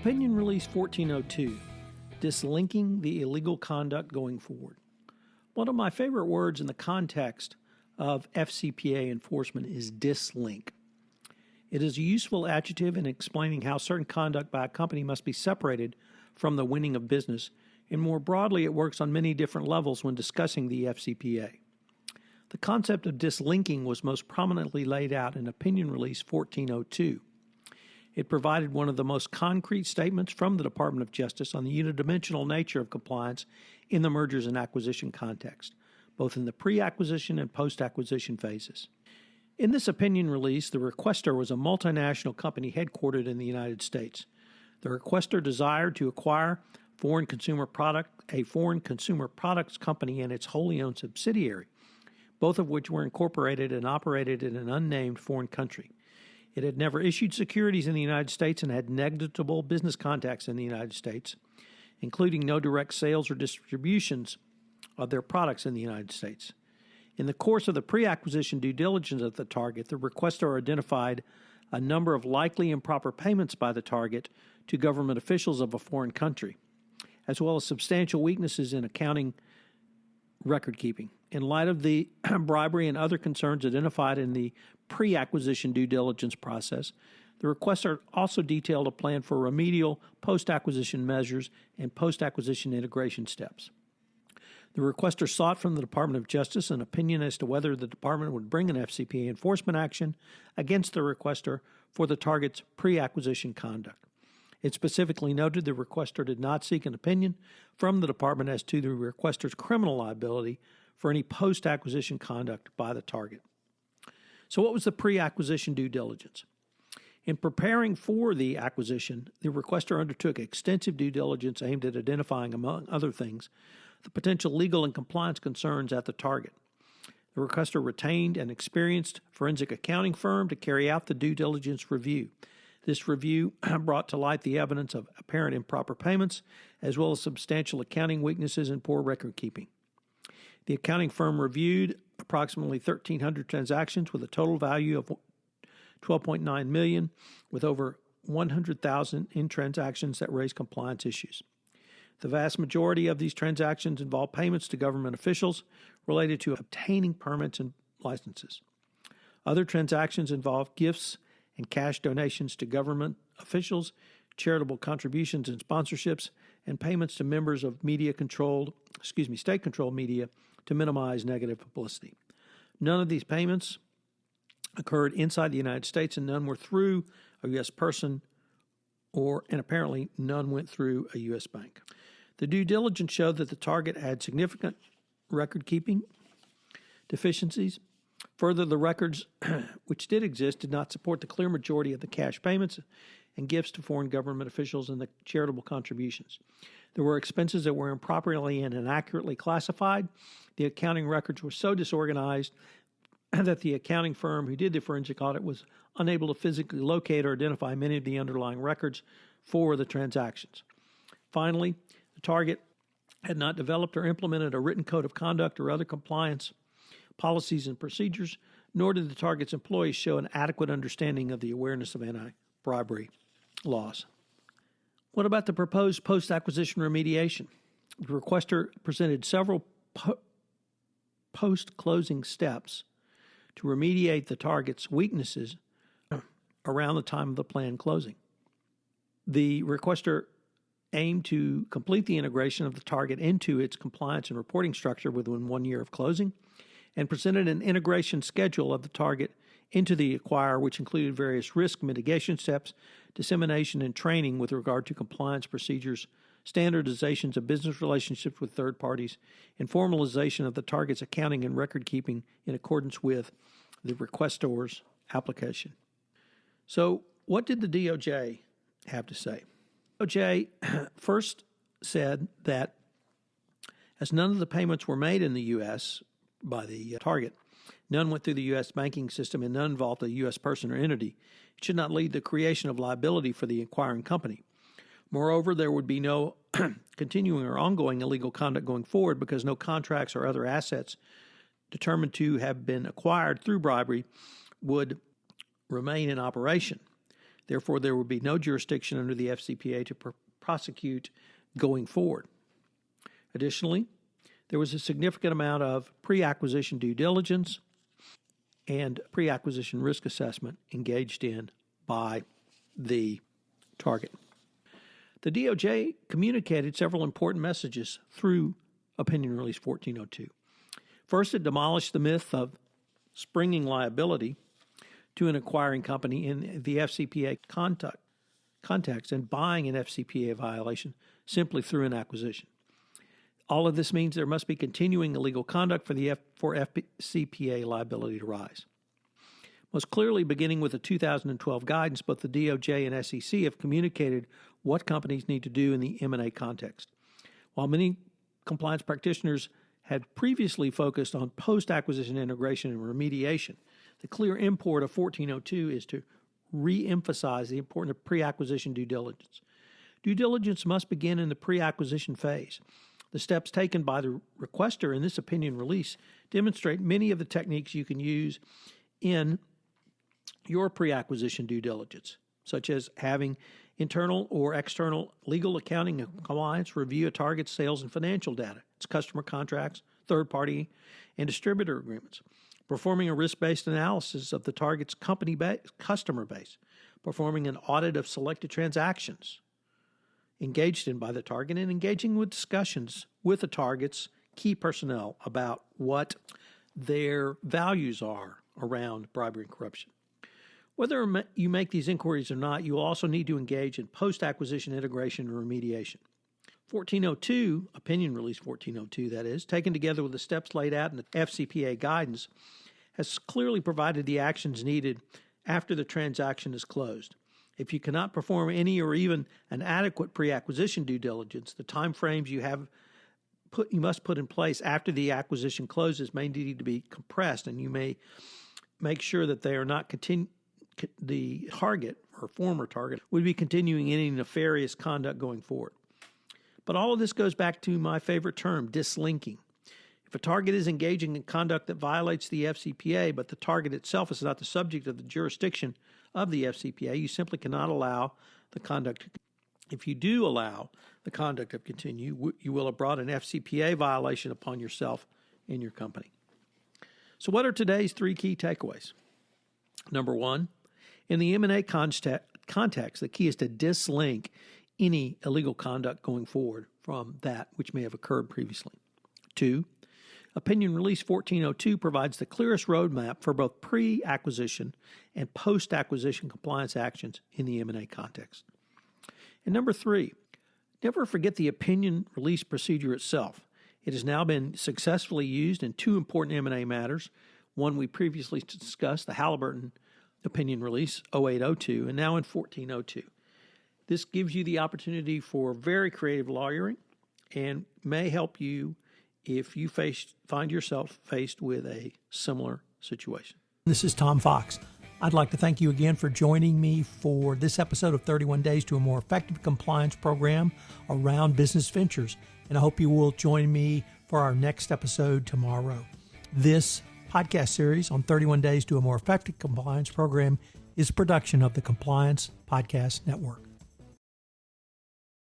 Opinion Release 1402, Dislinking the Illegal Conduct Going Forward. One of my favorite words in the context of FCPA enforcement is dislink. It is a useful adjective in explaining how certain conduct by a company must be separated from the winning of business, and more broadly it works on many different levels when discussing the FCPA. The concept of dislinking was most prominently laid out in Opinion Release 1402. It provided one of the most concrete statements from the Department of Justice on the unidimensional nature of compliance in the mergers and acquisition context, both in the pre-acquisition and post-acquisition phases. In this opinion release, the requester was a multinational company headquartered in the United States. The requester desired to acquire a foreign consumer products company and its wholly owned subsidiary, both of which were incorporated and operated in an unnamed foreign country. It had never issued securities in the United States and had negligible business contacts in the United States, including no direct sales or distributions of their products in the United States. In the course of the pre-acquisition due diligence of the target, the requester identified a number of likely improper payments by the target to government officials of a foreign country, as well as substantial weaknesses in accounting record keeping. In light of the bribery and other concerns identified in the pre-acquisition due diligence process, the requester also detailed a plan for remedial post-acquisition measures and post-acquisition integration steps. The requester sought from the Department of Justice an opinion as to whether the department would bring an FCPA enforcement action against the requester for the target's pre-acquisition conduct. It specifically noted the requester did not seek an opinion from the department as to the requester's criminal liability for any post-acquisition conduct by the target. So what was the pre-acquisition due diligence? In preparing for the acquisition, the requester undertook extensive due diligence aimed at identifying, among other things, the potential legal and compliance concerns at the target. The requester retained an experienced forensic accounting firm to carry out the due diligence review. This review brought to light the evidence of apparent improper payments, as well as substantial accounting weaknesses and poor record keeping. The accounting firm reviewed approximately 1,300 transactions with a total value of $12.9 million, with over 100,000 in transactions that raised compliance issues. The vast majority of these transactions involved payments to government officials related to obtaining permits and licenses. Other transactions involved gifts and cash donations to government officials, charitable contributions and sponsorships, and payments to members of state-controlled media to minimize negative publicity. None of these payments occurred inside the United States, and none were through a U.S. person, and apparently none went through a U.S. bank. The due diligence showed that the target had significant record-keeping deficiencies. Further, the records which did exist did not support the clear majority of the cash payments and gifts to foreign government officials and the charitable contributions. There were expenses that were improperly and inaccurately classified. The accounting records were so disorganized that the accounting firm who did the forensic audit was unable to physically locate or identify many of the underlying records for the transactions. Finally, the target had not developed or implemented a written code of conduct or other compliance policies and procedures, nor did the target's employees show an adequate understanding of the awareness of anti-bribery laws. What about the proposed post-acquisition remediation? The requester presented several post-closing steps to remediate the target's weaknesses around the time of the planned closing. The requester aimed to complete the integration of the target into its compliance and reporting structure within 1 year of closing, and presented an integration schedule of the target into the acquirer, which included various risk mitigation steps, dissemination and training with regard to compliance procedures, standardizations of business relationships with third parties, and formalization of the target's accounting and record keeping in accordance with the requestor's application. So what did the DOJ have to say? DOJ first said that as none of the payments were made in the U.S. by the target, none went through the U.S. banking system, and none involved a U.S. person or entity, it should not lead to the creation of liability for the acquiring company. Moreover, there would be no continuing or ongoing illegal conduct going forward because no contracts or other assets determined to have been acquired through bribery would remain in operation. Therefore, there would be no jurisdiction under the FCPA to prosecute going forward. Additionally, there was a significant amount of pre-acquisition due diligence and pre-acquisition risk assessment engaged in by the target. The DOJ communicated several important messages through Opinion Release 1402. First, it demolished the myth of springing liability to an acquiring company in the FCPA context and buying an FCPA violation simply through an acquisition. All of this means there must be continuing illegal conduct for FCPA liability to rise. Most clearly, beginning with the 2012 guidance, both the DOJ and SEC have communicated what companies need to do in the M&A context. While many compliance practitioners had previously focused on post-acquisition integration and remediation, the clear import of 1402 is to re-emphasize the importance of pre-acquisition due diligence. Due diligence must begin in the pre-acquisition phase. The steps taken by the requester in this opinion release demonstrate many of the techniques you can use in your pre-acquisition due diligence, such as having internal or external legal, accounting, and compliance review a target's sales and financial data, its customer contracts, third-party, and distributor agreements, performing a risk-based analysis of the target's customer base, performing an audit of selected transactions engaged in by the target, and engaging with discussions with the target's key personnel about what their values are around bribery and corruption. Whether you make these inquiries or not, you also need to engage in post-acquisition integration and remediation. 1402, Opinion Release 1402, that is, taken together with the steps laid out in the FCPA guidance, has clearly provided the actions needed after the transaction is closed. If you cannot perform any or even an adequate pre-acquisition due diligence, the time frames you must put in place after the acquisition closes may need to be compressed, and you may make sure that they are not the target or former target would be continuing any nefarious conduct going forward. But all of this goes back to my favorite term, dislinking. If a target is engaging in conduct that violates the FCPA, but the target itself is not the subject of the jurisdiction of the FCPA, you simply cannot allow the conduct. If you do allow the conduct to continue, you will have brought an FCPA violation upon yourself and your company. So what are today's three key takeaways? Number one, in the M&A context, the key is to dislink any illegal conduct going forward from that which may have occurred previously. Two, Opinion Release 1402 provides the clearest roadmap for both pre-acquisition and post-acquisition compliance actions in the M&A context. And number three, never forget the opinion release procedure itself. It has now been successfully used in two important M&A matters. One we previously discussed, the Halliburton Opinion Release 0802, and now in 1402. This gives you the opportunity for very creative lawyering and may help you if you find yourself faced with a similar situation. This is Tom Fox. I'd like to thank you again for joining me for this episode of 31 Days to a More Effective Compliance Program around business ventures, and I hope you will join me for our next episode tomorrow. This podcast series on 31 Days to a More Effective Compliance Program is a production of the Compliance Podcast Network.